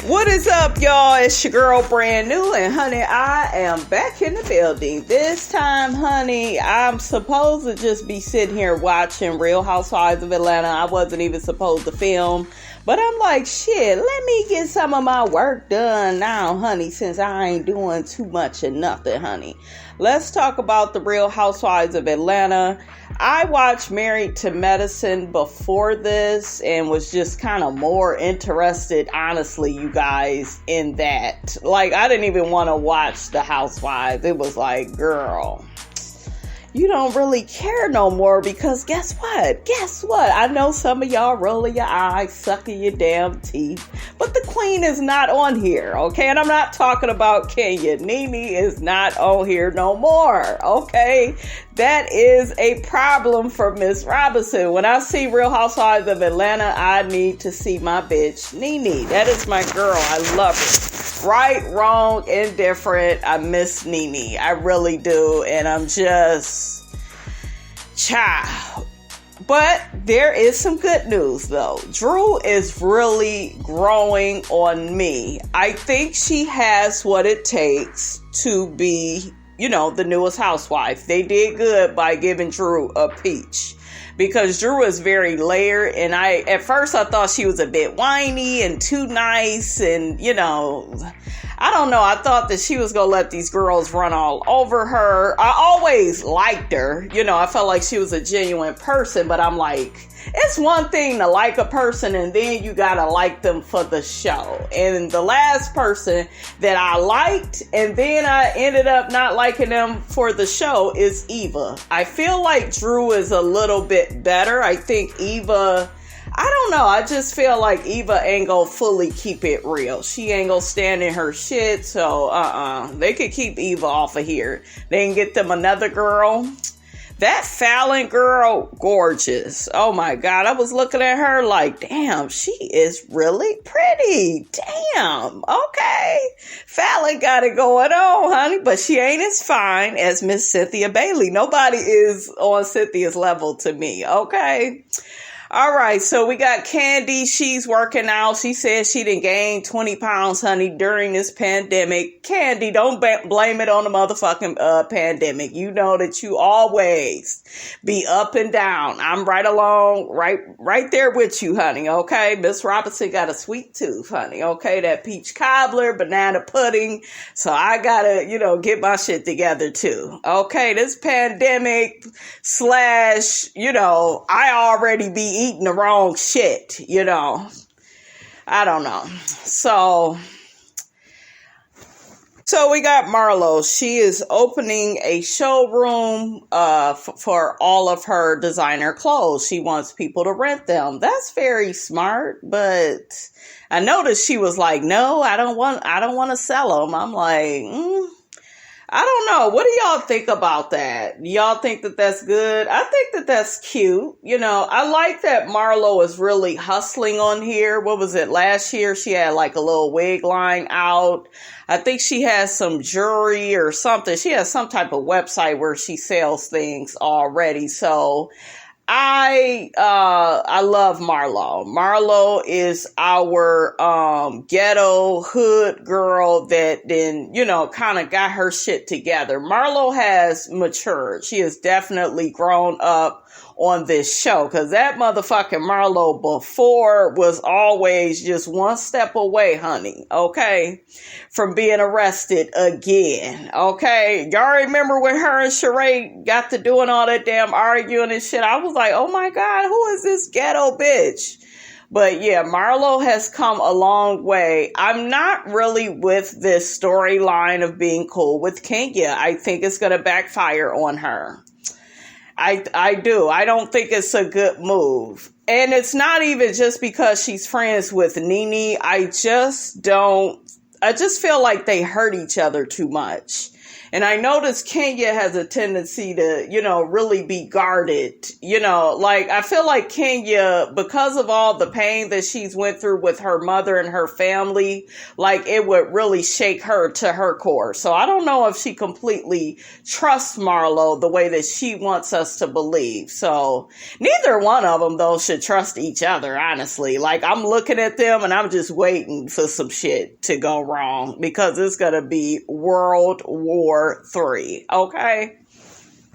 What is up, y'all? It's your girl, Brand New, and honey, I am back in the building. This time, honey, I'm supposed to just be sitting here watching Real Housewives of Atlanta. I wasn't even supposed to film, but I'm like, shit, let me get some of my work done now, honey, since I ain't doing too much of nothing, honey. Let's talk about the Real Housewives of Atlanta. I watched Married to Medicine before this and was just kind of more interested, honestly, you guys, in that. Like, I didn't even want to watch The Housewives. It was like, girl, you don't really care no more because guess what? I know some of y'all rolling your eyes, sucking your damn teeth, but the queen is not on here, okay? And I'm not talking about Kenya. Nene is not on here no more, okay? That is a problem for Miss Robinson. When I see Real Housewives of Atlanta, I need to see my bitch, Nene. That is my girl. I love her. Right, wrong, indifferent. I miss Nene. I really do. And I'm just... child. But there is some good news, though. Drew is really growing on me. I think she has what it takes to be, the newest housewife. They did good by giving Drew a peach. Because Drew is very layered, and at first I thought she was a bit whiny and too nice, and I don't know. I thought that she was going to let these girls run all over her. I always liked her. I felt like she was a genuine person, but I'm like, it's one thing to like a person and then you got to like them for the show. And the last person that I liked and then I ended up not liking them for the show is Eva. I feel like Drew is a little bit better. I think Eva... I don't know. I just feel like Eva ain't gonna fully keep it real. She ain't gonna stand in her shit. So, they could keep Eva off of here. They can get them another girl. That Falynn girl, gorgeous. Oh my God. I was looking at her like, damn, she is really pretty. Damn. Okay. Falynn got it going on, honey. But she ain't as fine as Miss Cynthia Bailey. Nobody is on Cynthia's level to me. Okay. All right, so we got Candy. She's working out. She says she done gained 20 pounds, honey, during this pandemic. Candy, don't blame it on the motherfucking pandemic. You know that you always be up and down. I'm right along, right there with you, honey, okay? Miss Robinson got a sweet tooth, honey, okay? That peach cobbler, banana pudding. So I gotta, get my shit together too, okay? This pandemic / I already be eating the wrong shit, I don't know. So we got Marlo. She is opening a showroom for all of her designer clothes. She wants people to rent them. That's very smart, but I noticed she was like, "No, I don't want to sell them." I'm like, I don't know. What do y'all think about that? Do y'all think that that's good? I think that that's cute. I like that Marlo is really hustling on here. What was it? Last year, she had like a little wig line out. I think she has some jewelry or something. She has some type of website where she sells things already. So I love Marlo. Marlo is our ghetto hood girl that then, kind of got her shit together. Marlo has matured. She has definitely grown up on this show, because that motherfucking Marlo before was always just one step away, honey, okay, from being arrested again, okay? Y'all remember when her and Sheree got to doing all that damn arguing and shit? I was like, oh my God, who is this ghetto bitch? But yeah, Marlo has come a long way. I'm not really with this storyline of being cool with Kenya. I think it's going to backfire on her. I do. I don't think it's a good move. And it's not even just because she's friends with Nene. I just feel like they hurt each other too much. And I noticed Kenya has a tendency to, really be guarded. Like I feel like Kenya, because of all the pain that she's went through with her mother and her family, like it would really shake her to her core. So I don't know if she completely trusts Marlo the way that she wants us to believe. So neither one of them, though, should trust each other, honestly. Like I'm looking at them and I'm just waiting for some shit to go wrong because it's going to be World War III. Okay.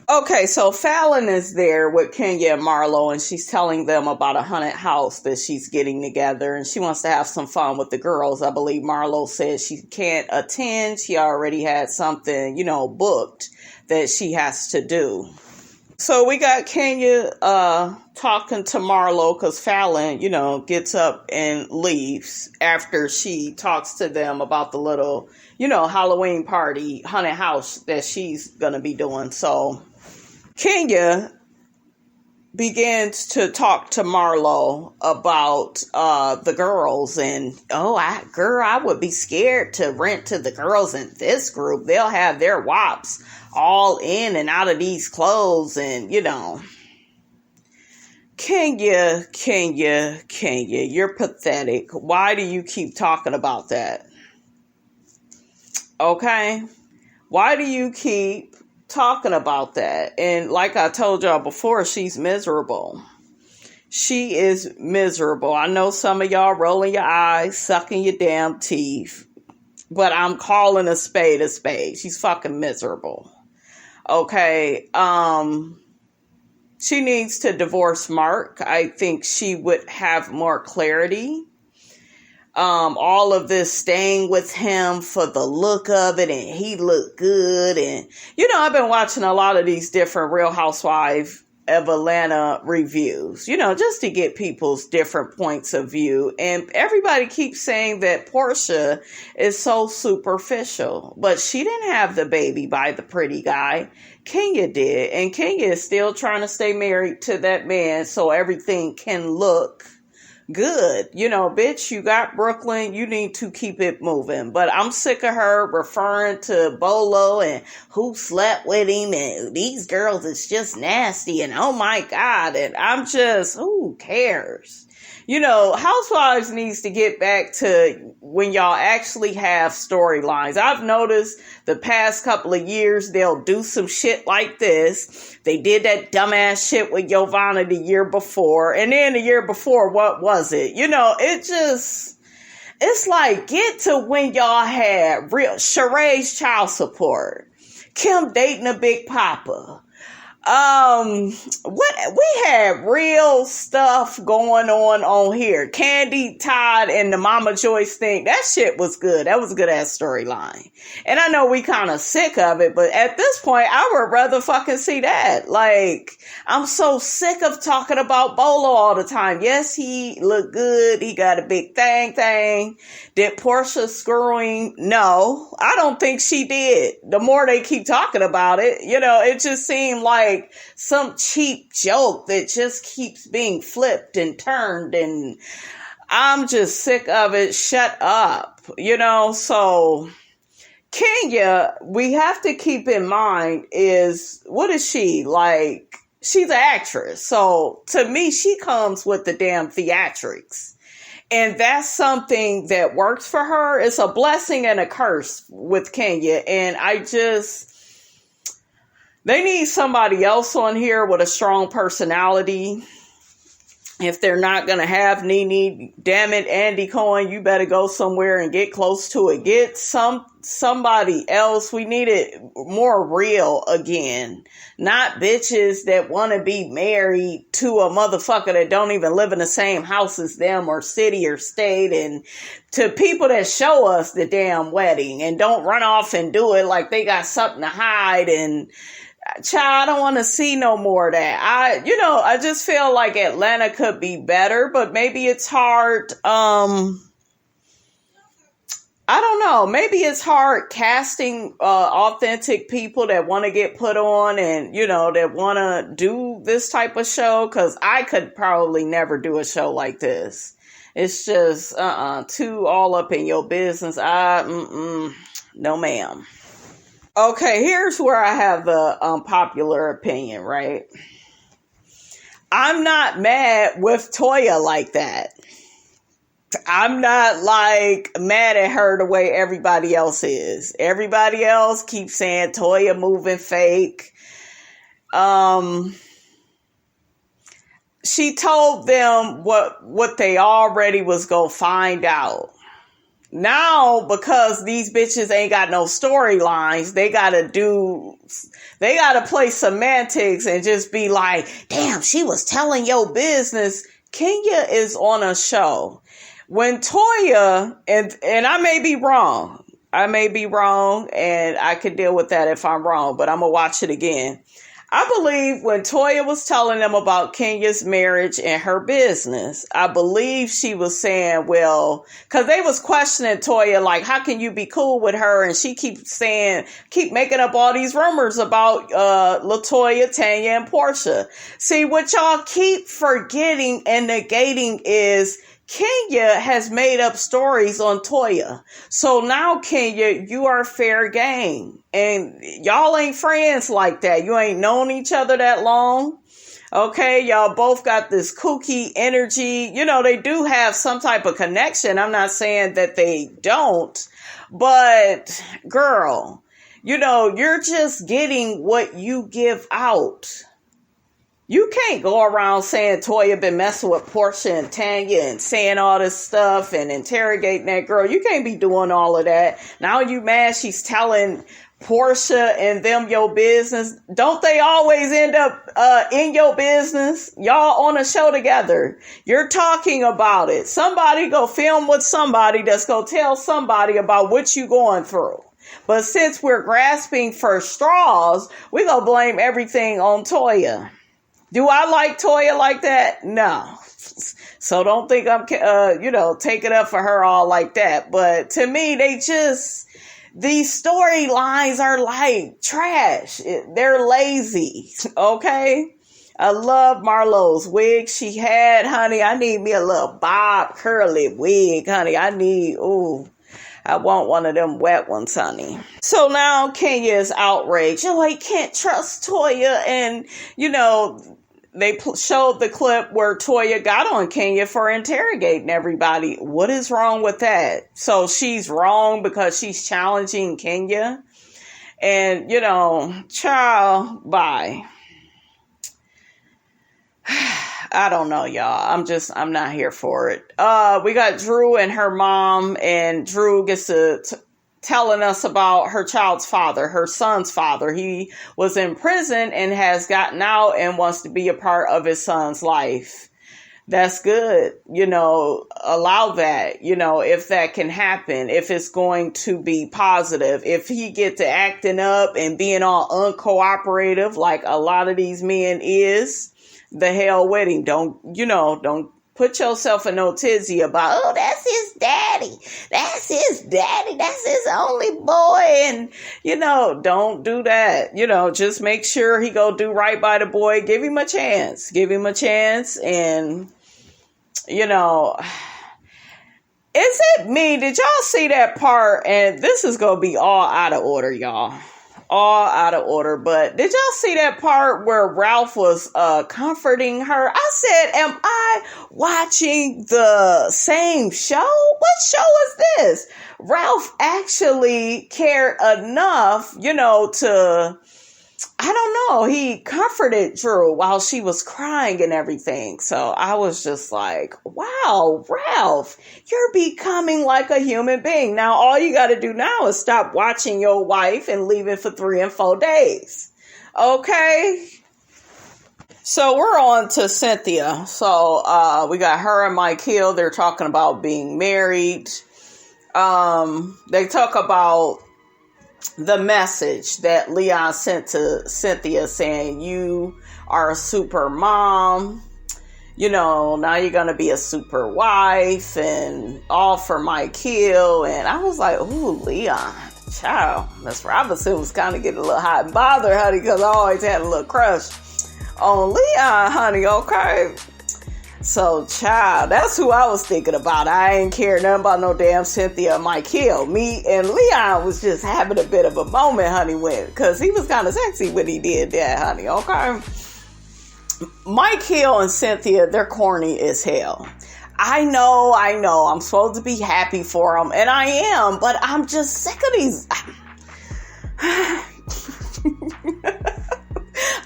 Okay, so Falynn is there with Kenya and Marlo, and she's telling them about a haunted house that she's getting together, and she wants to have some fun with the girls. I believe Marlo says she can't attend. She already had something, booked that she has to do. So we got Kenya talking to Marlo because Falynn, gets up and leaves after she talks to them about the little, Halloween party, haunted house that she's going to be doing. So Kenya begins to talk to Marlo about the girls and, I would be scared to rent to the girls in this group. They'll have their wops all in and out of these clothes and, Kenya, you're pathetic. Why do you keep talking about that? Okay? Why do you keep talking about that? And like I told y'all before, she's miserable. She is miserable. I know some of y'all rolling your eyes, sucking your damn teeth, but I'm calling a spade a spade. She's fucking miserable. Okay. She needs to divorce Mark. I think she would have more clarity. All of this staying with him for the look of it and he looked good. And, I've been watching a lot of these different Real Housewives of Atlanta reviews, just to get people's different points of view. And everybody keeps saying that Portia is so superficial, but she didn't have the baby by the pretty guy. Kenya did. And Kenya is still trying to stay married to that man so everything can look good. Bitch, you got Brooklyn. You need to keep it moving. But I'm sick of her referring to Bolo and who slept with him and these girls is just nasty and oh my God. And I'm just, who cares? Housewives needs to get back to when y'all actually have storylines. I've noticed the past couple of years, they'll do some shit like this. They did that dumbass shit with Giovanna the year before. And then the year before, what was it? It's like, get to when y'all had real Sheree's child support. Kim dating a Big Papa. What we had real stuff going on here. Candy, Todd, and the Mama Joyce thing. That shit was good. That was a good ass storyline. And I know we kind of sick of it, but at this point, I would rather fucking see that. Like, I'm so sick of talking about Bolo all the time. Yes, he looked good. He got a big thing. Did Portia screwing? No, I don't think she did. The more they keep talking about it, it just seemed like some cheap joke that just keeps being flipped and turned, and I'm just sick of it. Shut up. So Kenya, we have to keep in mind what is she like? She's an actress. So to me, she comes with the damn theatrics. And that's something that works for her. It's a blessing and a curse with Kenya. And they need somebody else on here with a strong personality. If they're not going to have Nene, damn it, Andy Cohen, you better go somewhere and get close to it. Get somebody else. We need it more real again. Not bitches that want to be married to a motherfucker that don't even live in the same house as them or city or state, and to people that show us the damn wedding and don't run off and do it like they got something to hide. And child, I don't want to see no more of that. I just feel like Atlanta could be better, but maybe it's hard. I don't know. Maybe it's hard casting authentic people that want to get put on and, that want to do this type of show. Because I could probably never do a show like this. It's just too all up in your business. No, ma'am. Okay, here's where I have the unpopular opinion, right? I'm not mad with Toya like that. I'm not like mad at her the way everybody else is. Everybody else keeps saying Toya moving fake. She told them what they already was gonna find out. Now, because these bitches ain't got no storylines, they gotta play semantics and just be like, damn, she was telling your business. Kenya is on a show. When Toya, and I may be wrong, and I can deal with that if I'm wrong, but I'm gonna watch it again. I believe when Toya was telling them about Kenya's marriage and her business, I believe she was saying, well, because they was questioning Toya, like, how can you be cool with her? And she keep making up all these rumors about LaToya, Tanya, and Portia. See, what y'all keep forgetting and negating is Kenya has made up stories on Toya. So now, Kenya, you are fair game. And y'all ain't friends like that. You ain't known each other that long. Okay, y'all both got this kooky energy. You know, they do have some type of connection. I'm not saying that they don't. But, girl, you know, you're just getting what you give out. You can't go around saying Toya been messing with Portia and Tanya and saying all this stuff and interrogating that girl. You can't be doing all of that. Now you mad she's telling Portia and them your business. Don't they always end up in your business? Y'all on a show together. You're talking about it. Somebody go film with somebody that's going to tell somebody about what you going through. But since we're grasping for straws, we going to blame everything on Toya. Do I like Toya like that? No. So don't think I'm, taking up for her all like that. But to me, these storylines are like trash. They're lazy. Okay? I love Marlo's wig she had, honey. I need me a little bob curly wig, honey. I want one of them wet ones, honey. So now Kenya is outraged. You know, he can't trust Toya. And, they showed the clip where Toya got on Kenya for interrogating everybody. What is wrong with that? So she's wrong because she's challenging Kenya. And, child, bye. I don't know, y'all. I'm not here for it. We got Drew and her mom, and Drew gets to telling us about her child's father, her son's father. He was in prison and has gotten out and wants to be a part of his son's life. That's good. Allow that, if that can happen, if it's going to be positive. If he get to acting up and being all uncooperative like a lot of these men is, the hell with him. Don't put yourself in no tizzy about, that's his daddy. That's his daddy. That's his only boy. And, don't do that. Just make sure he go do right by the boy. Give him a chance. And, is it me? Did y'all see that part? And this is going to be all out of order, y'all. All out of order. But did y'all see that part where Ralph was comforting her? I said, am I watching the same show? What show is this? Ralph actually cared enough, to, I don't know, he comforted Drew while she was crying and everything. So I was just like, wow, Ralph, you're becoming like a human being. Now, all you got to do now is stop watching your wife and leaving for 3 and 4 days. Okay? So we're on to Cynthia. So we got her and Mike Hill. They're talking about being married. They talk about the message that Leon sent to Cynthia saying, you are a super mom, now you're going to be a super wife, and all for Mike Hill. And I was like, ooh, Leon, child, Miss Robinson was kind of getting a little hot and bothered, honey, because I always had a little crush on Leon, honey, okay? So, child, that's who I was thinking about. I ain't care nothing about no damn Cynthia or Mike Hill. Me and Leon was just having a bit of a moment, honey, because he was kind of sexy when he did that, honey, okay? Mike Hill and Cynthia, they're corny as hell. I know, I'm supposed to be happy for them, and I am, but I'm just sick of these.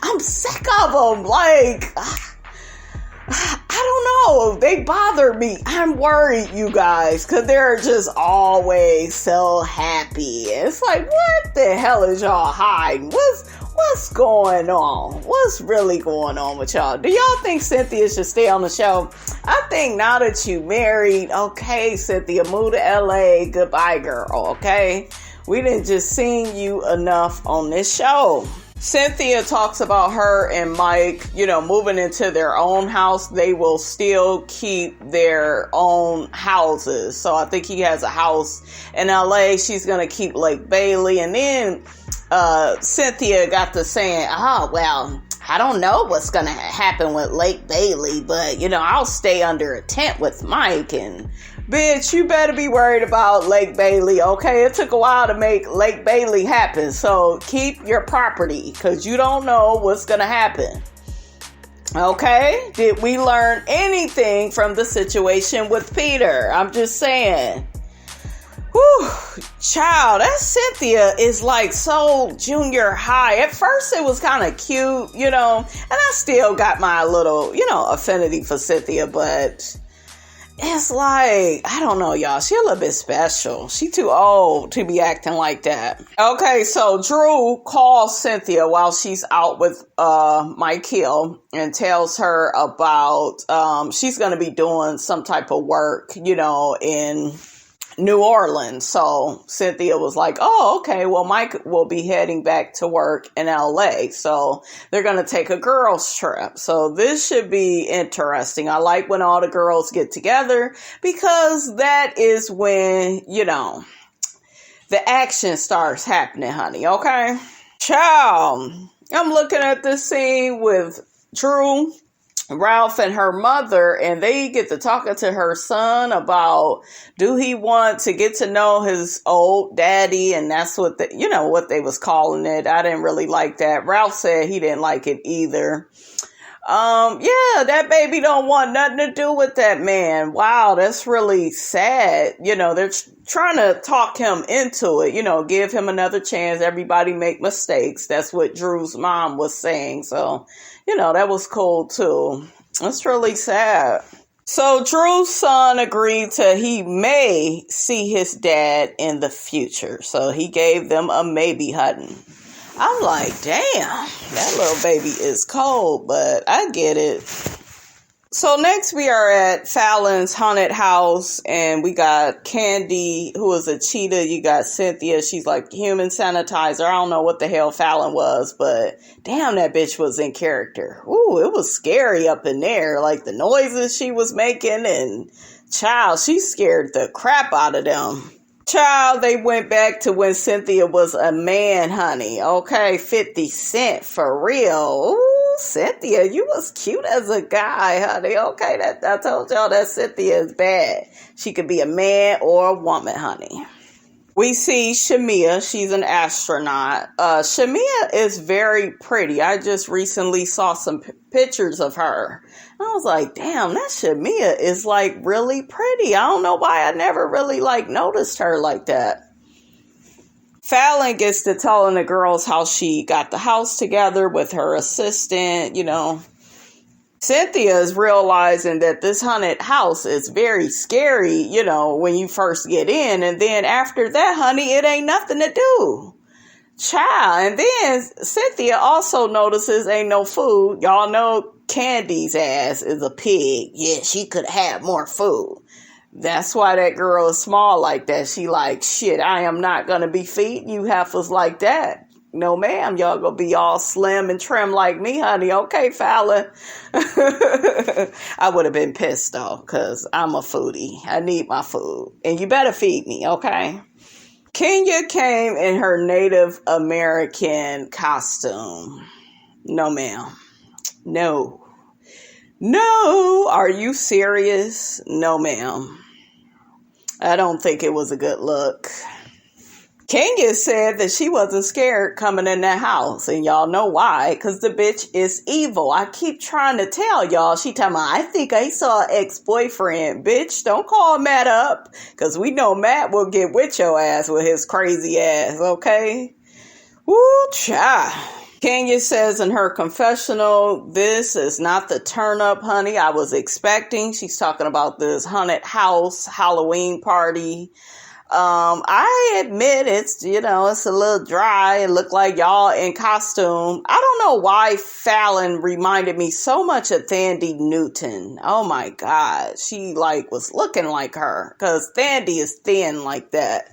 I'm sick of them. Like, I don't know. They bother me. I'm worried, you guys, because they're just always so happy. It's like, what the hell is y'all hiding? What's going on? What's really going on with y'all? Do y'all think Cynthia should stay on the show? I think now that you married, okay, Cynthia, move to LA. Goodbye, girl, okay? We didn't just seen you enough on this show. Cynthia talks about her and Mike, moving into their own house. They will still keep their own houses. So I think he has a house in LA. She's going to keep Lake Bailey. And then Cynthia got to saying, well, I don't know what's going to happen with Lake Bailey, but, I'll stay under a tent with Mike. And bitch, you better be worried about Lake Bailey, okay? It took a while to make Lake Bailey happen, so keep your property, because you don't know what's going to happen, okay? Did we learn anything from the situation with Peter? I'm just saying. Whew, child, that Cynthia is like so junior high. At first it was kind of cute, and I still got my little, affinity for Cynthia, but it's like, I don't know, y'all. She a little bit special. She too old to be acting like that. Okay, so Drew calls Cynthia while she's out with Mike Hill and tells her about she's going to be doing some type of work, in New Orleans. So Cynthia was like, oh, okay, well, Mike will be heading back to work in LA. So they're going to take a girls trip. So this should be interesting. I like when all the girls get together, because that is when, the action starts happening, honey. Okay. Child, I'm looking at this scene with Drew, Ralph, and her mother, and they get to talking to her son about, do he want to get to know his old daddy? And that's what what they was calling it. I didn't really like that. Ralph said he didn't like it either. Yeah, that baby don't want nothing to do with that man. Wow, that's really sad. They're trying to talk him into it, give him another chance. Everybody make mistakes. That's what Drew's mom was saying. So, that was cool too. That's really sad. So Drew's son agreed he may see his dad in the future. So he gave them a maybe, honey. I'm like, damn, that little baby is cold, but I get it. So next we are at Falynn's haunted house, and we got Candy, who is a cheetah. You got Cynthia. She's like human sanitizer. I don't know what the hell Falynn was, but damn, that bitch was in character. Ooh, it was scary up in there. Like the noises she was making, and child, she scared the crap out of them. Child, they went back to when Cynthia was a man, honey. Okay, 50 Cent, for real. Ooh, Cynthia, you was cute as a guy, honey. Okay, I told y'all that Cynthia is bad. She could be a man or a woman, honey. We see Shamia. She's an astronaut. Shamia is very pretty. I just recently saw some pictures of her. I was like, damn, that Shamia is like really pretty. I don't know why I never really noticed her like that. Falynn gets to telling the girls how she got the house together with her assistant, Cynthia is realizing that this haunted house is very scary, when you first get in. And then after that, honey, it ain't nothing to do. Child. And then Cynthia also notices ain't no food. Y'all know Candy's ass is a pig. Yeah, she could have more food. That's why that girl is small like that. She like, shit, I am not going to be feeding you heifers like that. No, ma'am, y'all gonna be all slim and trim like me, honey. Okay, Falynn. I would have been pissed though, because I'm a foodie. I need my food. And you better feed me, okay? Kenya came in her Native American costume. No, ma'am. No. No, are you serious? No, ma'am. I don't think it was a good look. Kenya said that she wasn't scared coming in that house. And y'all know why. Because the bitch is evil. I keep trying to tell y'all. She talking about, I think I saw an ex-boyfriend. Bitch, don't call Matt up. Because we know Matt will get with your ass with his crazy ass. Okay? Woo, cha. Kenya says in her confessional, this is not the turn up, honey, I was expecting. She's talking about this haunted house Halloween party. I admit it's a little dry. It looked like y'all in costume. I don't know why Falynn reminded me so much of Thandie Newton. Oh my God. She was looking like her because Thandie is thin like that.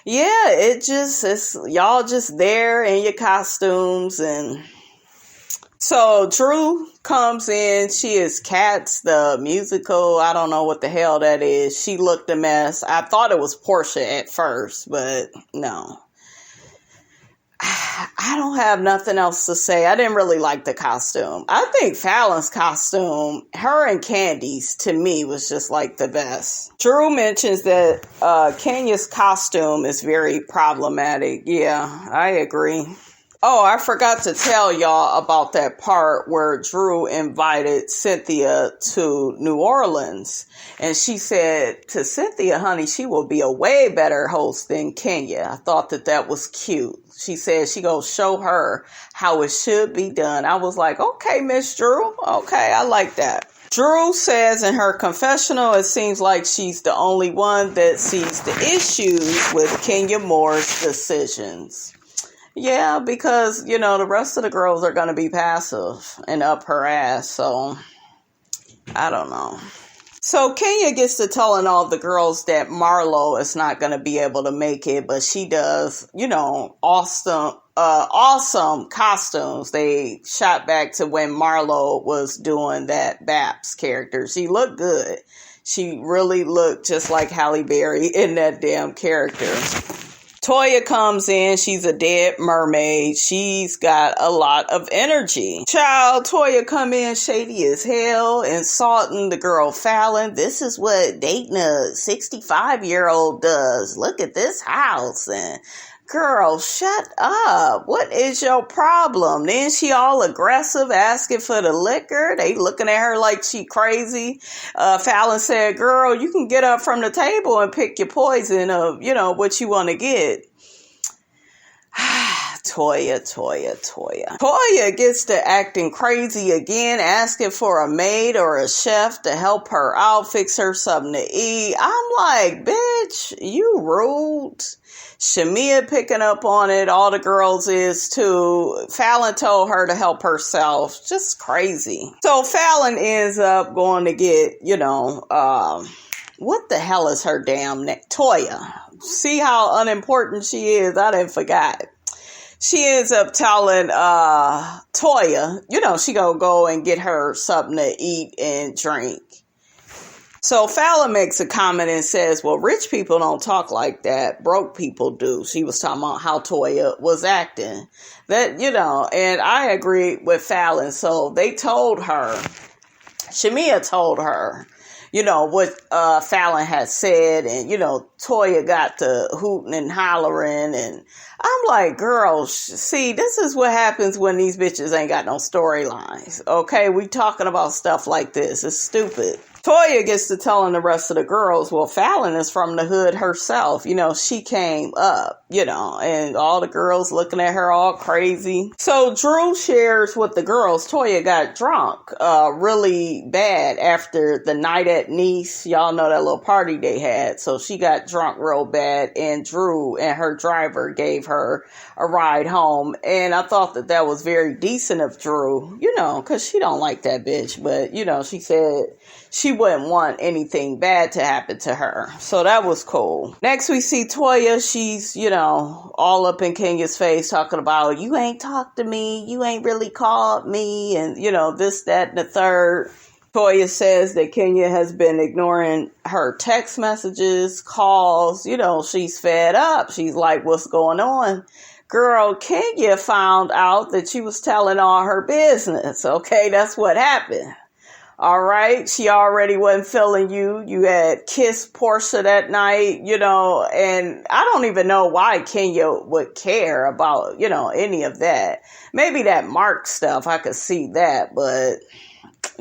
Yeah, it's y'all just there in your costumes. And so Drew comes in. She is Cats, the musical. I don't know what the hell that is. She looked a mess. I thought it was Portia at first, but no. I don't have nothing else to say. I didn't really like the costume. I think Falynn's costume, her and Candy's, to me, was just the best. Drew mentions that Kenya's costume is very problematic. Yeah, I agree. Oh, I forgot to tell y'all about that part where Drew invited Cynthia to New Orleans. And she said to Cynthia, honey, she will be a way better host than Kenya. I thought that was cute. She said she gonna show her how it should be done. I was like, okay, Miss Drew. Okay, I like that. Drew says in her confessional, it seems like she's the only one that sees the issues with Kenya Moore's decisions. Yeah, because, the rest of the girls are going to be passive and up her ass. So, I don't know. So, Kenya gets to telling all the girls that Marlo is not going to be able to make it, but she does, awesome costumes. They shot back to when Marlo was doing that Babs character. She looked good. She really looked just like Halle Berry in that damn character. Toya comes in. She's a dead mermaid. She's got a lot of energy. Child, Toya come in shady as hell, insulting the girl Falynn. This is what dating a 65-year-old does. Look at this house. And girl, shut up. What is your problem? Then she all aggressive, asking for the liquor. They looking at her like she crazy. Falynn said, girl, you can get up from the table and pick your poison of, what you want to get. Toya. Toya gets to acting crazy again, asking for a maid or a chef to help her out, fix her something to eat. I'm like, bitch, you rude. Shamia picking up on it. All the girls is too. Falynn told her to help herself. Just crazy. So Falynn ends up going to get, what the hell is her damn name? Toya. See how unimportant she is? I didn't forgot. She ends up telling Toya, she gonna go and get her something to eat and drink. So Falynn makes a comment and says, well, rich people don't talk like that. Broke people do. She was talking about how Toya was acting. That, and I agree with Falynn. So they told her, Shamia told her, what Falynn had said. And, Toya got to hooting and hollering. And I'm like, girl, see, this is what happens when these bitches ain't got no storylines. Okay, we talking about stuff like this. It's stupid. Toya gets to telling the rest of the girls, well, Falynn is from the hood herself. She came up, and all the girls looking at her all crazy. So Drew shares with the girls, Toya got drunk really bad after the night at Nice. Y'all know that little party they had. So she got drunk real bad, and Drew and her driver gave her a ride home. And I thought that was very decent of Drew, because she don't like that bitch. But, she said she wouldn't want anything bad to happen to her. So that was cool. Next we see Toya. She's, all up in Kenya's face talking about, you ain't talked to me. You ain't really called me. And, this, that, and the third. Toya says that Kenya has been ignoring her text messages, calls. She's fed up. She's like, what's going on? Girl, Kenya found out that she was telling all her business. Okay, that's what happened. All right. She already wasn't feeling you. You had kissed Portia that night, and I don't even know why Kenya would care about, any of that. Maybe that Mark stuff, I could see that, but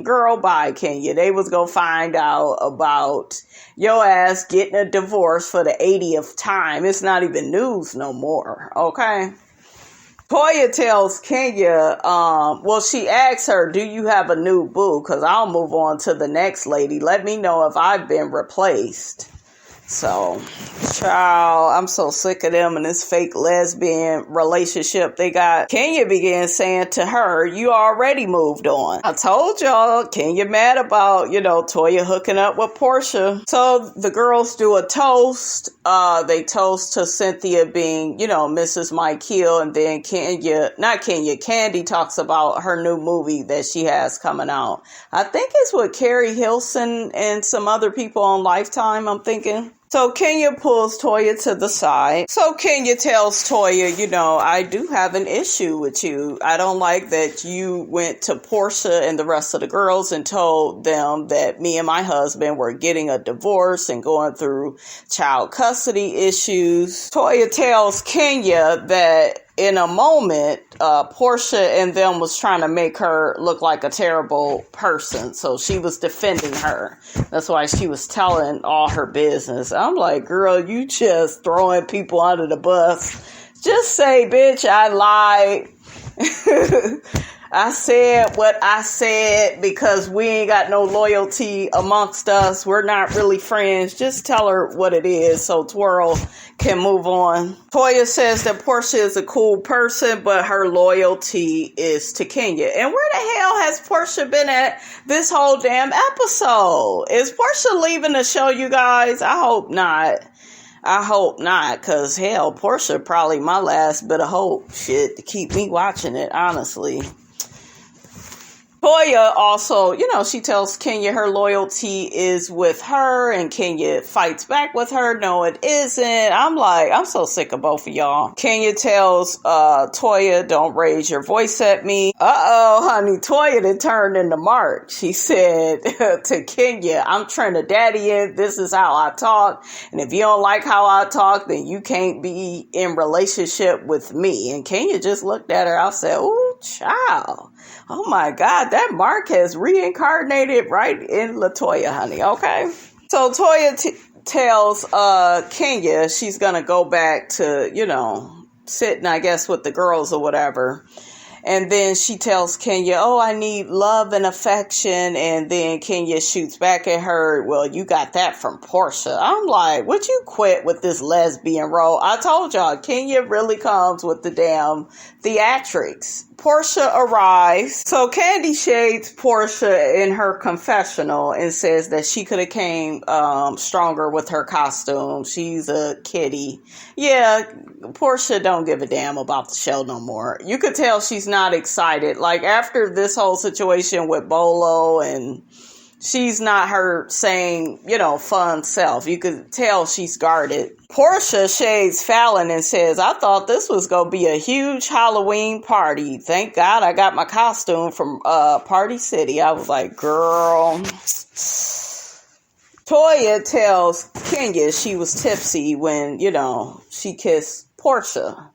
girl, bye, Kenya. They was gonna find out about your ass getting a divorce for the 80th time. It's not even news no more, okay? Toya tells Kenya, she asks her, do you have a new boo? Because I'll move on to the next lady. Let me know if I've been replaced. So, child, I'm so sick of them and this fake lesbian relationship they got. Kenya began saying to her, you already moved on. I told y'all, Kenya mad about, Toya hooking up with Portia. So the girls do a toast. They toast to Cynthia being, Mrs. Michael. And then Candy talks about her new movie that she has coming out. I think it's with Carrie Hilson and some other people on Lifetime, I'm thinking. So Kenya pulls Toya to the side. So Kenya tells Toya, I do have an issue with you. I don't like that you went to Portia and the rest of the girls and told them that me and my husband were getting a divorce and going through child custody issues. Toya tells Kenya that in a moment, Portia and them was trying to make her look like a terrible person. So she was defending her. That's why she was telling all her business. I'm like, girl, you just throwing people under the bus. Just say, bitch, I lied. I said what I said because we ain't got no loyalty amongst us. We're not really friends. Just tell her what it is so Twirl can move on. Toya says that Portia is a cool person, but her loyalty is to Kenya. And where the hell has Portia been at this whole damn episode? Is Portia leaving the show, you guys? I hope not. Because hell, Portia probably my last bit of hope shit to keep me watching it, honestly. Toya also, she tells Kenya her loyalty is with her and Kenya fights back with her. No, it isn't. I'm so sick of both of y'all. Kenya tells Toya, don't raise your voice at me. Uh-oh, honey, Toya done turned into Mark. She said to Kenya, I'm Trinidadian. This is how I talk. And if you don't like how I talk, then you can't be in relationship with me. And Kenya just looked at her. I said, ooh, child. Oh my God, that Mark has reincarnated right in LaToya, honey, okay? So Toya tells Kenya she's going to go back to, sitting, I guess, with the girls or whatever. And then she tells Kenya, oh, I need love and affection. And then Kenya shoots back at her. Well, you got that from Portia. I'm like, would you quit with this lesbian role? I told y'all, Kenya really comes with the damn theatrics. Portia arrives. So Candy shades Portia in her confessional and says that she could have came stronger with her costume. She's a kitty. Yeah, Portia don't give a damn about the show no more. You could tell she's not excited. Like after this whole situation with Bolo, and she's not her same, fun self. You could tell she's guarded. Portia shades Falynn and says, I thought this was going to be a huge Halloween party. Thank God I got my costume from Party City. I was like, girl. Toya tells Kenya she was tipsy when, she kissed Portia.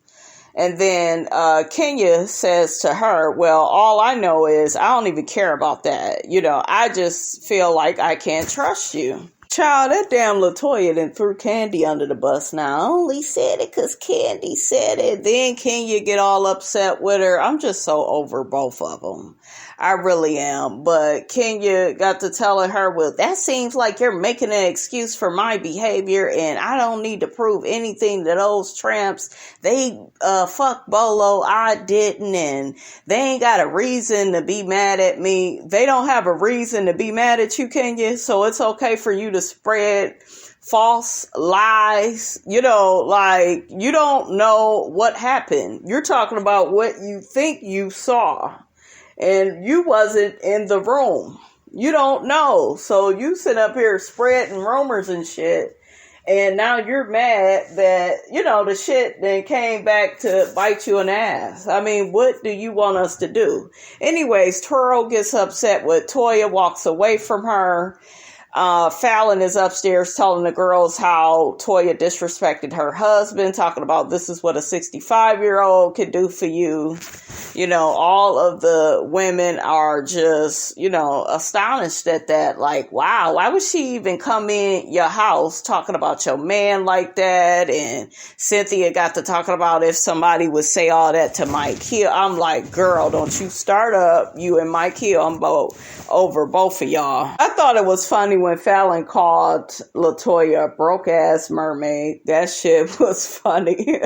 And then Kenya says to her, well, all I know is I don't even care about that. I just feel like I can't trust you. Child, that damn LaToya done threw Candy under the bus now. I only said it because Candy said it. Then Kenya get all upset with her. I'm just so over both of them. I really am. But Kenya got to telling her, well, that seems like you're making an excuse for my behavior, and I don't need to prove anything to those tramps. They fucked Bolo, I didn't, and they ain't got a reason to be mad at me. They don't have a reason to be mad at you, Kenya, so it's okay for you to spread false lies. You don't know what happened. You're talking about what you think you saw. And you wasn't in the room. You don't know. So you sit up here spreading rumors and shit. And now you're mad that, the shit then came back to bite you in the ass. I mean, what do you want us to do? Anyways, Turo gets upset with Toya, walks away from her. Falynn is upstairs telling the girls how Toya disrespected her husband, talking about this is what a 65-year-old could do for you. All of the women are just, astonished at that. Like, wow, why would she even come in your house talking about your man like that? And Cynthia got to talking about if somebody would say all that to Mike Hill. I'm like, girl, don't you start up. You and Mike Hill, I'm over both of y'all. I thought it was funny when Falynn called LaToya a broke-ass mermaid. That shit was funny.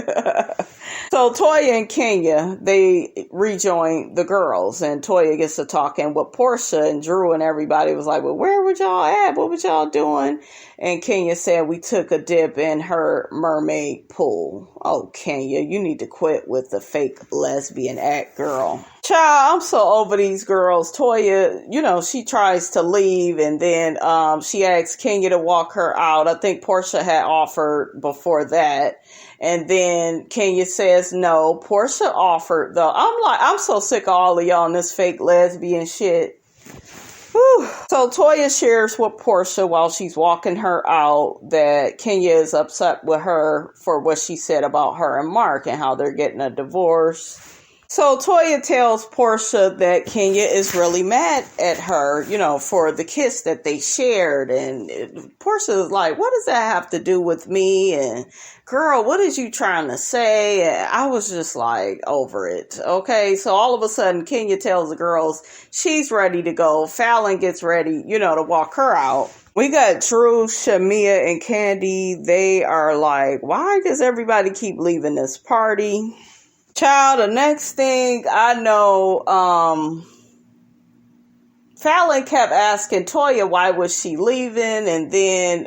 So Toya and Kenya, they rejoin the girls, and Toya gets to talking with Portia, and Drew and everybody was like, well, where would y'all at? What was y'all doing? And Kenya said, we took a dip in her mermaid pool. Oh, Kenya, you need to quit with the fake lesbian act, girl. Child, I'm so over these girls. Toya, she tries to leave, and then she asks Kenya to walk her out. I think Portia had offered before that. And then Kenya says no. Portia offered, though. I'm so sick of all of y'all in this fake lesbian shit. Whew. So Toya shares with Portia while she's walking her out that Kenya is upset with her for what she said about her and Mark and how they're getting a divorce. So Toya tells Portia that Kenya is really mad at her, for the kiss that they shared. And Portia is like, what does that have to do with me? And girl, what is you trying to say? And I was just like, over it. Okay. So all of a sudden, Kenya tells the girls she's ready to go. Falynn gets ready, to walk her out. We got Drew, Shamia, and Candy. They are like, why does everybody keep leaving this party? Child, the next thing I know, Falynn kept asking Toya why was she leaving, and then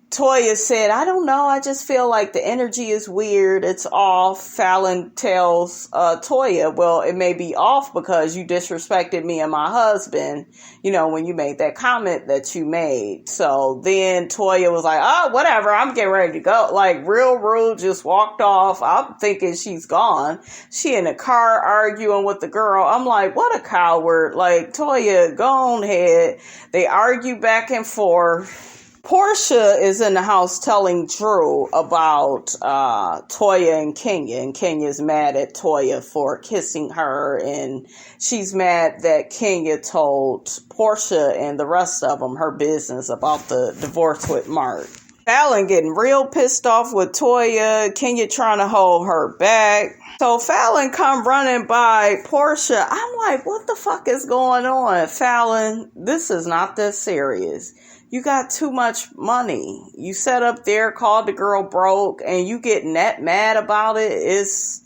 Toya said, I don't know, I just feel like the energy is weird, it's off. Falynn tells Toya, well, it may be off because you disrespected me and my husband, when you made that comment that you made. So then Toya was like, oh, whatever, I'm getting ready to go. Like, real rude, just walked off. I'm thinking she's gone. She in the car arguing with the girl. I'm like, what a coward. Like, Toya, go on ahead. They argue back and forth. Portia is in the house telling Drew about Toya and Kenya's mad at Toya for kissing her, and she's mad that Kenya told Portia and the rest of them her business about the divorce with Mark. Falynn getting real pissed off with Toya, Kenya trying to hold her back. So Falynn come running by Portia. I'm like, what the fuck is going on? Falynn, this is not that serious. You got too much money. You sat up there, called the girl broke, and you getting that mad about it. It's,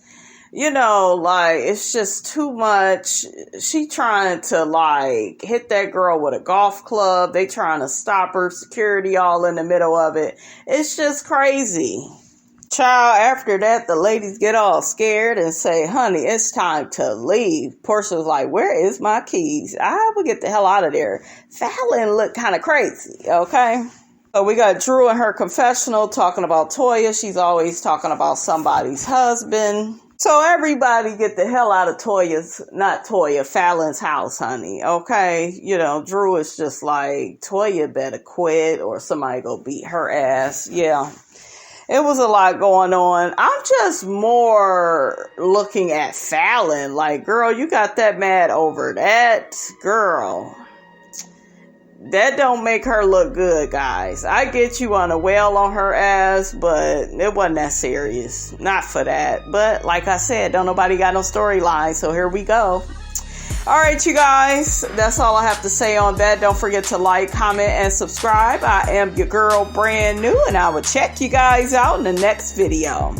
it's just too much. She trying to, hit that girl with a golf club. They trying to stop her, security all in the middle of it. It's just crazy. Child, after that, the ladies get all scared and say, honey, it's time to leave. Portia's like, where is my keys? I will get the hell out of there. Falynn looked kind of crazy, okay? So we got Drew in her confessional talking about Toya. She's always talking about somebody's husband. So everybody get the hell out of Falynn's house, honey, okay? Drew is just like, Toya better quit or somebody go beat her ass. Yeah. It was a lot going on. I'm just more looking at Falynn. Like, girl, you got that mad over that. Girl, that don't make her look good, guys. I get you on a whale on her ass, but it wasn't that serious. Not for that. But like I said, don't nobody got no storyline. So here we go. All right, you guys, that's all I have to say on that. Don't forget to like, comment, and subscribe. I am your girl, Brand New, and I will check you guys out in the next video.